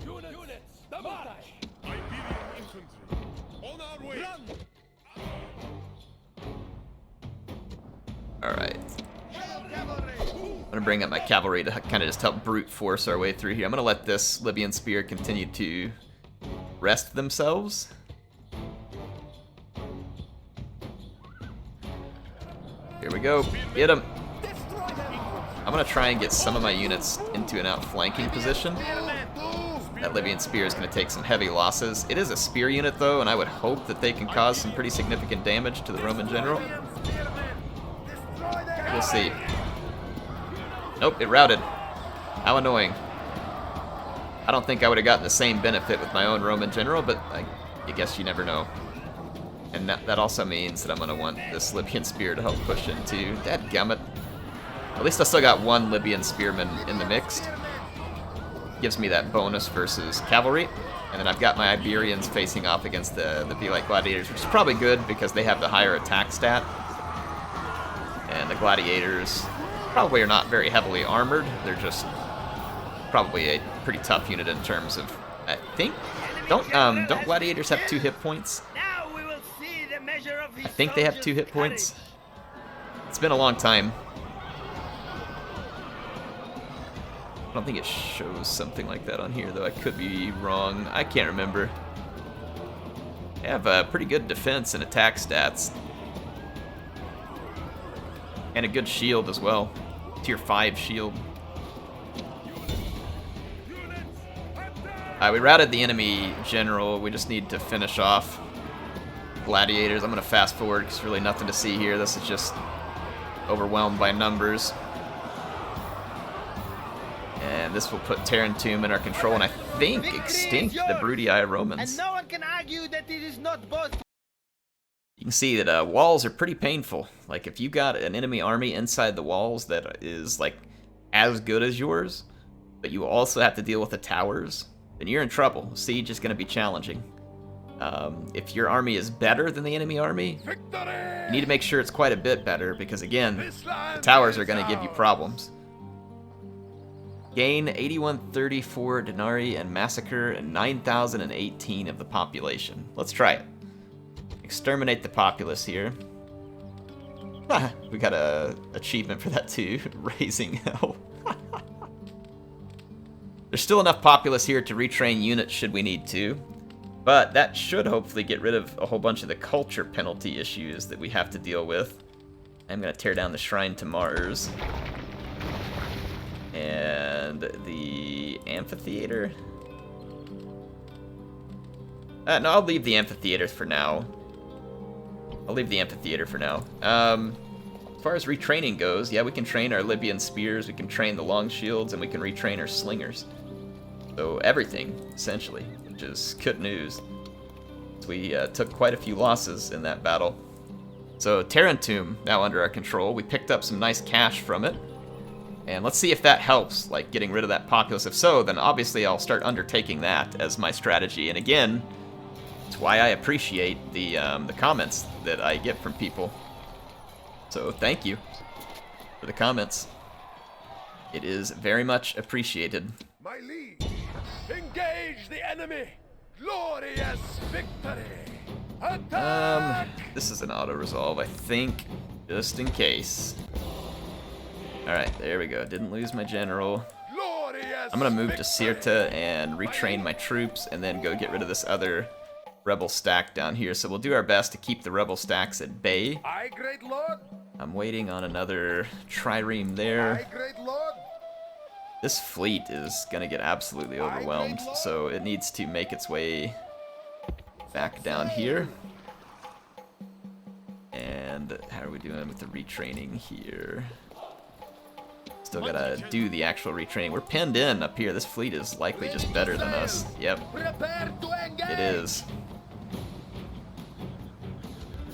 Units! Iberian infantry! On our way! Run! Alright. I'm gonna bring up my cavalry to kind of just help brute force our way through here. I'm gonna let this Libyan spear continue to rest themselves. Here we go. Get them. I'm gonna try and get some of my units into an outflanking position. That Libyan spear is gonna take some heavy losses. It is a spear unit though, and I would hope that they can cause some pretty significant damage to the Roman general. We'll see. Nope, it routed. How annoying. I don't think I would have gotten the same benefit with my own Roman general, but I guess you never know. And that also means that I'm going to want this Libyan spear to help push into... Dadgummit. At least I still got one Libyan spearman in the mix. gives me that bonus versus cavalry. And then I've got my Iberians facing off against the Belite Gladiators, which is probably good because they have the higher attack stat. And the Gladiators probably are not very heavily armored. They're just probably a pretty tough unit in terms of, I think. Don't Gladiators have 2 hit points? Now we will see the measure of I think they have 2 hit points. It's been a long time. I don't think it shows something like that on here, though. I could be wrong. I can't remember. They have pretty good defense and attack stats. And a good shield as well. Tier 5 shield. We routed the enemy general. We just need to finish off gladiators. I'm going to fast forward because there's really nothing to see here. This is just overwhelmed by numbers. And this will put Tarentum in our control and I think extinct the Brudii Romans. And no one can argue that it is not both. You can see that walls are pretty painful. Like if you got an enemy army inside the walls that is like as good as yours, but you also have to deal with the towers, then you're in trouble. Siege is going to be challenging. If your army is better than the enemy army, you need to make sure it's quite a bit better because again, the towers are going to give you problems. Gain 8134 denarii and massacre 9,018 of the population. Let's try it. Exterminate the populace here. We got a achievement for that too. Raising hell. There's still enough populace here to retrain units should we need to. But that should hopefully get rid of a whole bunch of the culture penalty issues that we have to deal with. I'm going to tear down the Shrine to Mars. And the amphitheater. No, I'll leave the amphitheater for now. As far as retraining goes, yeah, we can train our Libyan spears, we can train the long shields, and we can retrain our slingers. So everything, essentially, which is good news. We took quite a few losses in that battle. So Tarentum, now under our control, we picked up some nice cash from it. And let's see if that helps, like getting rid of that populace. If so, then obviously I'll start undertaking that as my strategy. And again, it's why I appreciate the comments that I get from people. So thank you for the comments. It is very much appreciated. My liege, engage the enemy. Glorious victory. Attack! This is an auto-resolve, I think, just in case. Alright, there we go. Didn't lose my general. Glorious I'm gonna move to victory. Sirta and retrain my troops and then go get rid of this other rebel stack down here. So we'll do our best to keep the rebel stacks at bay. Aye, great lord. I'm waiting on another trireme there. Aye, great lord. This fleet is gonna get absolutely overwhelmed, so it needs to make its way back down here. And how are we doing with the retraining here? Still gotta do the actual retraining. We're pinned in up here. This fleet is likely just better than us. Yep, Prepare to engage. it is.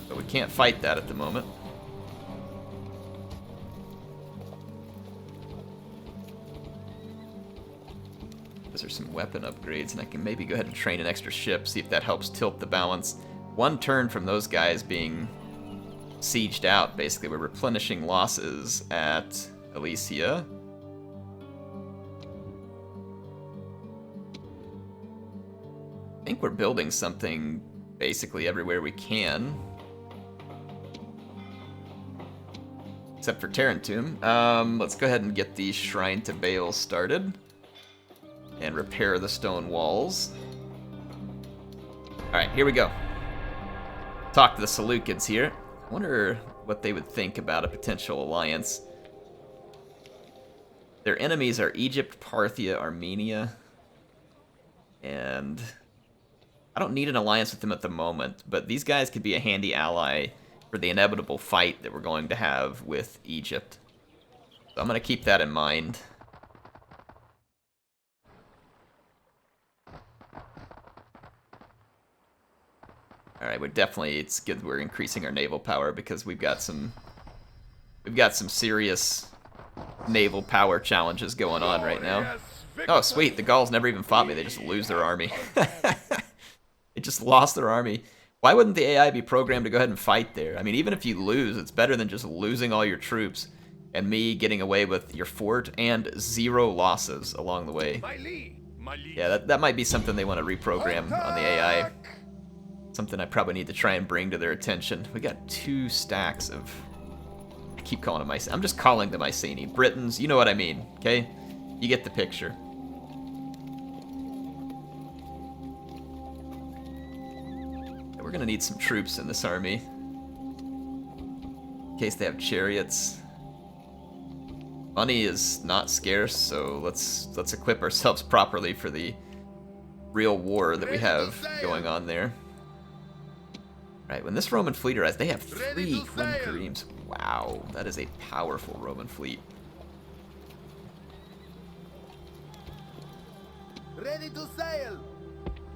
But we can't fight that at the moment. Those are some weapon upgrades, and I can maybe go ahead and train an extra ship, see if that helps tilt the balance. One turn from those guys being sieged out, basically. We're replenishing losses at Elysia. I think we're building something basically everywhere we can. Except for Tarentum. Let's go ahead and get the Shrine to Bale started. And repair the stone walls. Alright, here we go. Talk to the Seleucids here. I wonder what they would think about a potential alliance. Their enemies are Egypt, Parthia, Armenia. And I don't need an alliance with them at the moment, but these guys could be a handy ally for the inevitable fight that we're going to have with Egypt. So I'm going to keep that in mind. Alright, we're definitely, it's good we're increasing our naval power because we've got some serious naval power challenges going on right now. Glorious Oh, sweet. The Gauls never even fought me. They just lose their army. They just lost their army. Why wouldn't the AI be programmed to go ahead and fight there? I mean, even if you lose, it's better than just losing all your troops and me getting away with your fort and 0 losses along the way. Yeah, that might be something they want to reprogram on the AI. Something I probably need to try and bring to their attention. We got 2 stacks of... I keep calling them Mycenae. I'm just calling them Mycenae. Britons, you know what I mean, okay? You get the picture. We're gonna need some troops in this army. In case they have chariots. Money is not scarce, so let's equip ourselves properly for the real war that we have going on there. Right, when this Roman fleet arrives, they have 3 Queen Kareems. Wow, that is a powerful Roman fleet. Ready to sail!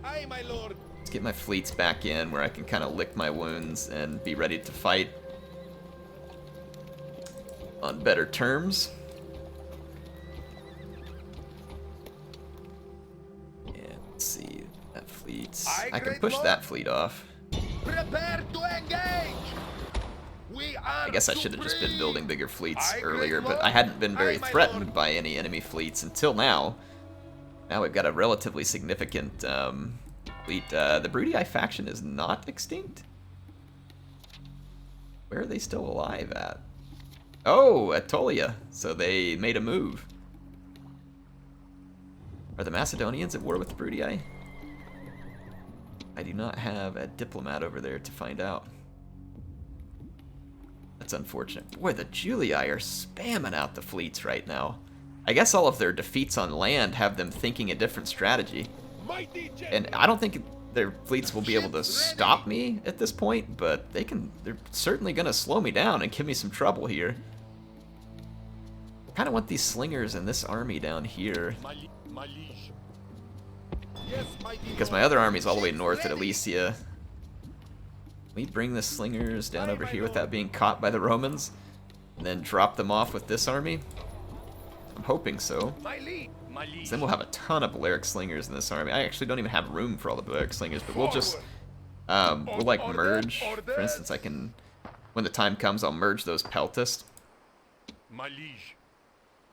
Aye, my lord! Let's get my fleets back in where I can kind of lick my wounds and be ready to fight on better terms. And let's see, that fleet. I can push that fleet off. Prepare to engage! We are I guess I should have just been building bigger fleets earlier, but I hadn't been very threatened by any enemy fleets until now. Now we've got a relatively significant fleet. The Brudii faction is not extinct? Where are they still alive at? Oh, Aetolia. So they made a move. Are the Macedonians at war with the Brudii? I do not have a diplomat over there to find out. That's unfortunate. Boy, the Julii are spamming out the fleets right now. I guess all of their defeats on land have them thinking a different strategy. And I don't think their fleets will be able to stop me at this point, but they're certainly gonna slow me down and give me some trouble here. I kinda want these slingers and this army down here. Because my other army's all the way north at Alesia. Can we bring the slingers down over here without being caught by the Romans? And then drop them off with this army? I'm hoping so. So then we'll have a ton of Baleric Slingers in this army. I actually don't even have room for all the Baleric Slingers, but we'll just, we'll like merge. For instance, I can, when the time comes, I'll merge those Peltist.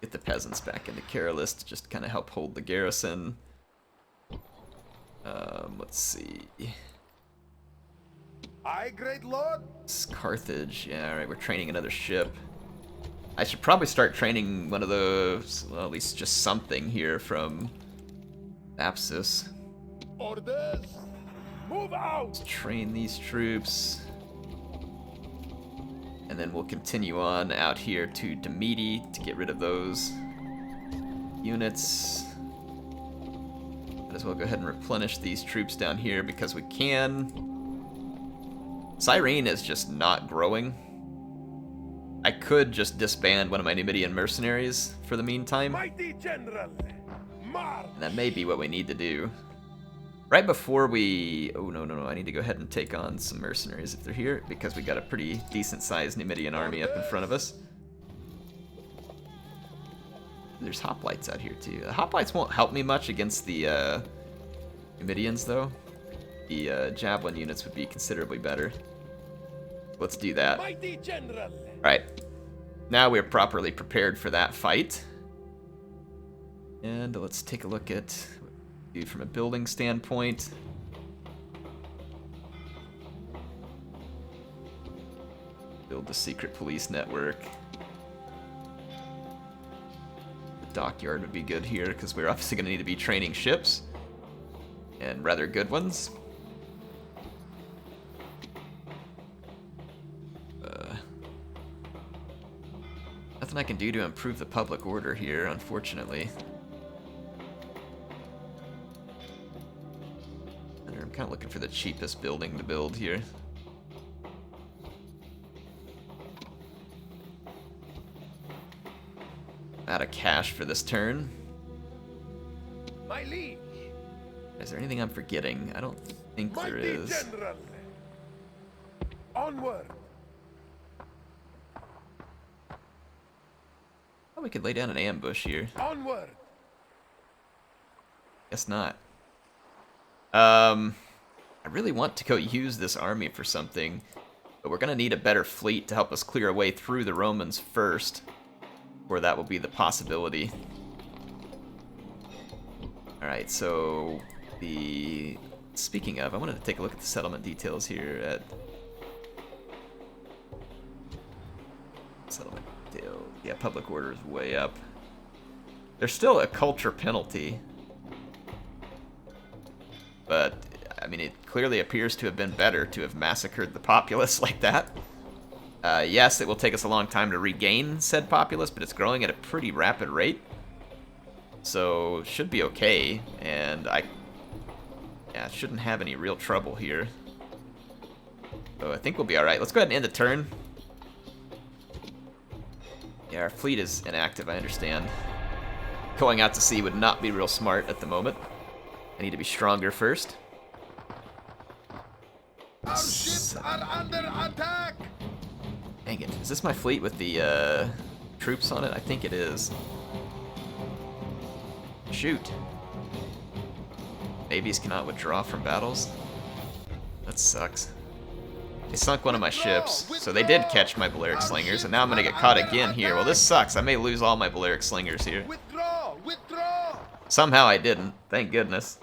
Get the peasants back into Carolus to just kind of help hold the garrison. Let's see. Aye, great lord. It's Carthage. Yeah, alright, we're training another ship. I should probably start training one of those, well, at least just something here from Apsis. Orders. Move out. Let's train these troops. And then we'll continue on out here to Demeti to get rid of those units. Might as well go ahead and replenish these troops down here because we can. Cyrene is just not growing. I could just disband one of my Numidian mercenaries for the meantime. Mighty general. And that may be what we need to do. Right before we... Oh, no, I need to go ahead and take on some mercenaries if they're here, because we got a pretty decent-sized Numidian army up in front of us. There's hoplites out here, too. The hoplites won't help me much against the Numidians, though. The javelin units would be considerably better. Let's do that. Mighty general. Alright. Now we're properly prepared for that fight. And let's take a look at what we do from a building standpoint. Build the secret police network. The dockyard would be good here because we're obviously going to need to be training ships. And rather good ones. Nothing I can do to improve the public order here, unfortunately. I'm kind of looking for the cheapest building to build here. Out of cash for this turn. My liege. Is there anything I'm forgetting? I don't think there is. General. Onward. Oh, we could lay down an ambush here. Onward. Guess not. I really want to go use this army for something, but we're going to need a better fleet to help us clear a way through the Romans first, or that will be the possibility. Alright, so speaking of, I wanted to take a look at the settlement details here at settlement detail. Yeah, public order is way up. There's still a culture penalty, but I mean, it clearly appears to have been better to have massacred the populace like that. Yes, it will take us a long time to regain said populace, but it's growing at a pretty rapid rate. So, should be okay, and shouldn't have any real trouble here. So I think we'll be alright. Let's go ahead and end the turn. Yeah, our fleet is inactive, I understand. Going out to sea would not be real smart at the moment. I need to be stronger first. Our ships are under attack! Dang it. Is this my fleet with the troops on it? I think it is. Shoot. Navies cannot withdraw from battles. That sucks. They sunk one of my ships, so they did catch my Baleric Slingers, and now I'm gonna get caught again here. Well, this sucks. I may lose all my Baleric Slingers here. Withdraw! Withdraw! Somehow I didn't. Thank goodness.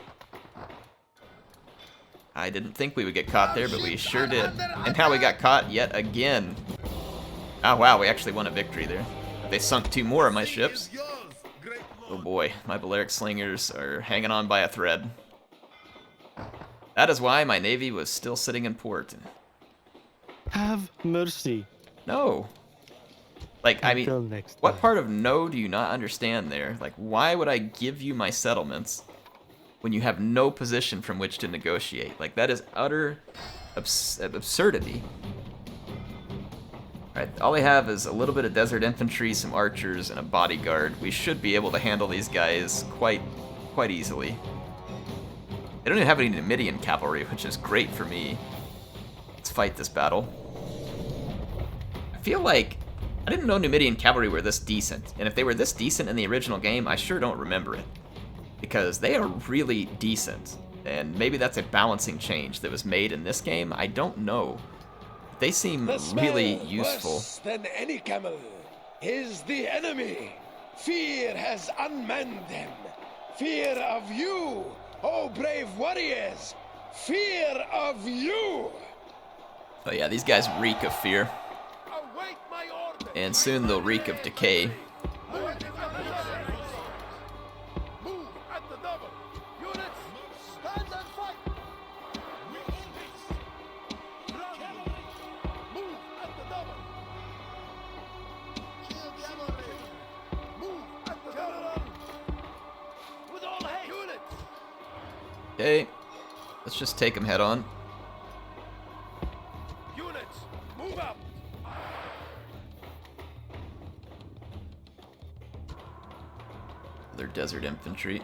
I didn't think we would get caught there, but we sure did. And how we got caught yet again. Oh wow, we actually won a victory there. They sunk 2 more of my ships. Oh boy, my Baleric Slingers are hanging on by a thread. That is why my navy was still sitting in port. Have mercy. No. Like, I Until mean, next what time. part of no do you not understand there? Like, why would I give you my settlements when you have no position from which to negotiate? Like, that is utter absurdity. Alright, all we have is a little bit of desert infantry, some archers, and a bodyguard. We should be able to handle these guys quite easily. They don't even have any Numidian cavalry, which is great for me. Let's fight this battle. I feel like I didn't know Numidian cavalry were this decent, and if they were this decent in the original game, I sure don't remember it. Because they are really decent, and maybe that's a balancing change that was made in this game, I don't know. They seem The smell really useful. worse than any camel is the enemy. Fear has unmanned them. Fear of you, oh brave warriors. Fear of you. Oh yeah, these guys reek of fear, Await my order! and soon they'll reek of decay. Move at the double! Units, stand and fight! Move at the double! Cavalry! Move at the double! With all haste! Units! Okay, let's just take them head on. Units, move up! Their desert infantry.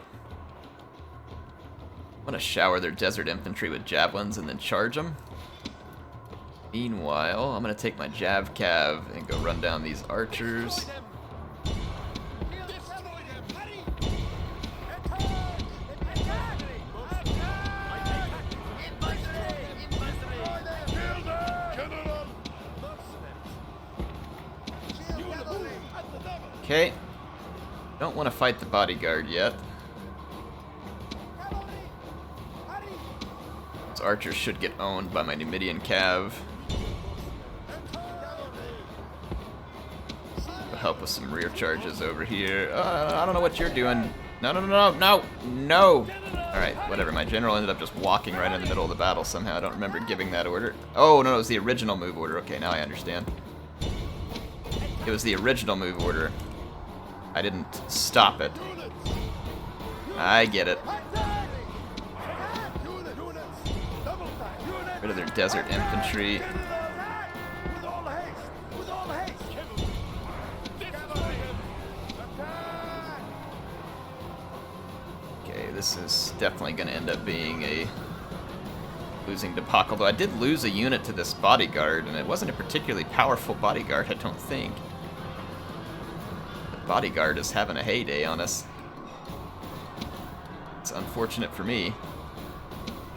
I'm gonna shower their desert infantry with javelins and then charge them. Meanwhile, I'm gonna take my Jav Cav and go run down these archers. Destroy them! Destroy them! Hurry! Attack! Attack! Kill them! General! Cavalry at the double! Okay. Don't want to fight the bodyguard yet. Cavalry! Hurry! Those archers should get owned by my Numidian Cav. Will help with some rear charges over here. I don't know what you're doing. No, no, no, no, no, no! Alright, whatever. My general ended up just walking right in the middle of the battle somehow. I don't remember giving that order. Oh, no, it was the original move order. Okay, now I understand. It was the original move order. I didn't stop it. I get it. Rid of their desert infantry. With all haste! With all haste! Okay, this is definitely going to end up being a losing debacle. Though I did lose a unit to this bodyguard, and it wasn't a particularly powerful bodyguard, I don't think. The bodyguard is having a heyday on us. That's unfortunate for me.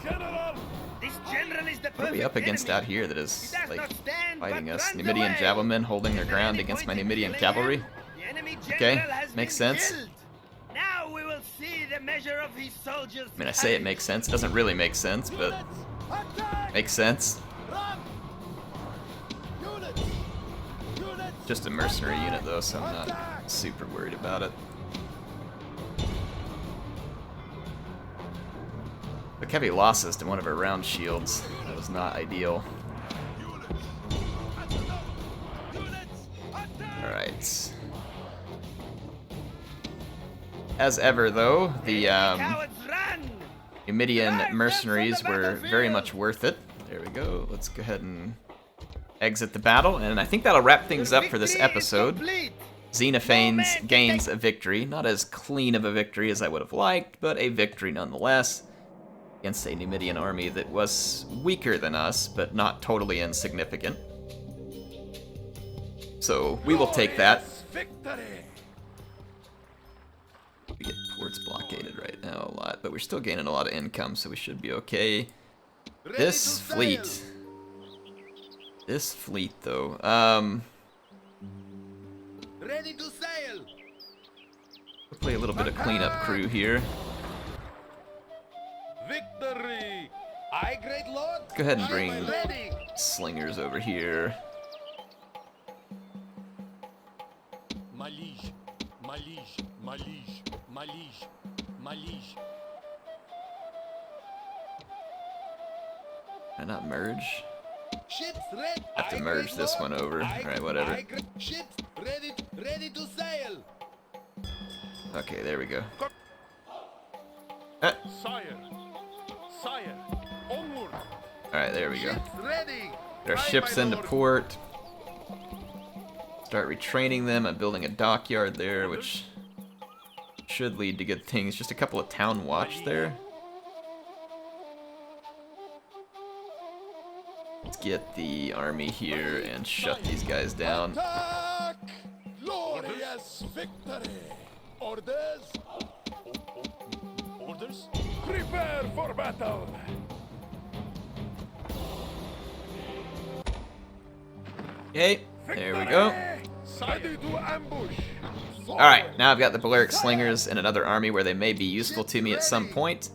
General! This general is the What are we up perfect against enemy. out here that He is, does like, not stand, fighting but us? runs Numidian away. javelmen holding their Is ground there any against my point in Numidian fleeing? cavalry? The enemy Okay, general has makes been sense. killed. Now we will see the measure of his soldiers. I mean, I say it makes sense. It doesn't really make sense, but Attack! makes sense. Run! Units! Units! Just a mercenary unit, though, so I'm not super worried about it. Took heavy losses to one of our round shields. That was not ideal. Alright. As ever, though, the Cowards run! Numidian mercenaries were very much worth it. There we go. Let's go ahead and exit the battle, and I think that'll wrap things up for this Victory is episode. complete. Xenophanes gains a victory. Not as clean of a victory as I would have liked, but a victory nonetheless. Against a Numidian army that was weaker than us, but not totally insignificant. So, we will take that. Victory! We get ports blockaded right now a lot, but we're still gaining a lot of income, so we should be okay. This fleet. This fleet, though. Ready to sail! We'll play a little bit of cleanup crew here. Victory! Aye, great lord! Let's go ahead and bring Ready! slingers over here. Malige, Malige, Malige, Malige, Malige. Can I not merge? Ships ready! I have to merge this one over. Alright, whatever. Ships ready to sail! Okay, there we go. Sire, sire, onward. Alright, there we go. Ships ready! Get our Aye, ships my into lord. port. Start retraining them. I'm building a dockyard there, which should lead to good things. Just a couple of town watch there. Let's get the army here and shut these guys down. Attack! Glorious victory! Orders? Orders? Prepare for battle! Okay, there we go. Ready to ambush! Alright, now I've got the Baleric Slingers and another army where they may be useful to me at some point.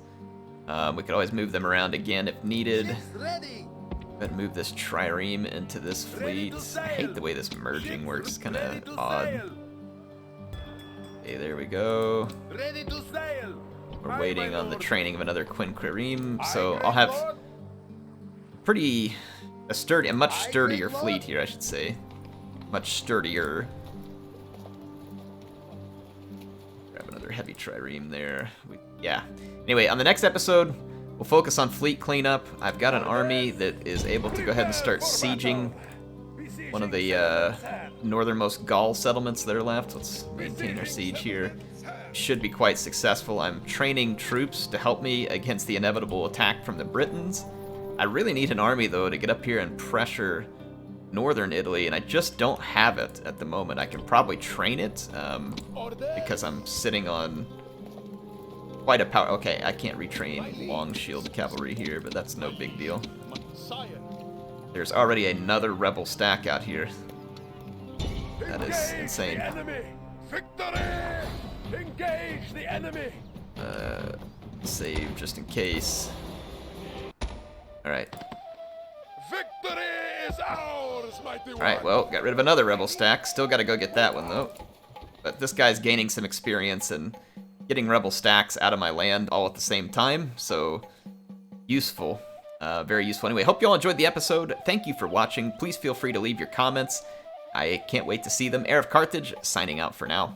We could always move them around again if needed. Ships ready! But move this trireme into this fleet. I hate the way this merging works, kind Ready of to odd. sail! Okay, there we go. Ready to sail! We're Aye, waiting my on the lord. training of another quinquereme, Aye, so great I'll have lord. a much Aye, sturdier great lord. fleet here, I should say. Much sturdier. Grab another heavy trireme there. Yeah. Anyway, on the next episode, we'll focus on fleet cleanup. I've got an army that is able to go ahead and start sieging one of the northernmost Gall settlements that are left. Let's maintain our siege here. Should be quite successful. I'm training troops to help me against the inevitable attack from the Britons. I really need an army, though, to get up here and pressure northern Italy, and I just don't have it at the moment. I can probably train it, because I'm sitting on quite a power. Okay, I can't retrain long shield cavalry here, but that's no big deal. Sire, There's already another rebel stack out here. That is Engage insane. The enemy! Victory! Engage the enemy! Save just in case. Alright. Victory is ours, mighty one! Alright, well, got rid of another rebel stack. Still gotta go get that one, though. But this guy's gaining some experience and getting rebel stacks out of my land all at the same time, so useful. Very useful. Anyway, hope you all enjoyed the episode. Thank you for watching. Please feel free to leave your comments. I can't wait to see them. HeirofCarthage, signing out for now.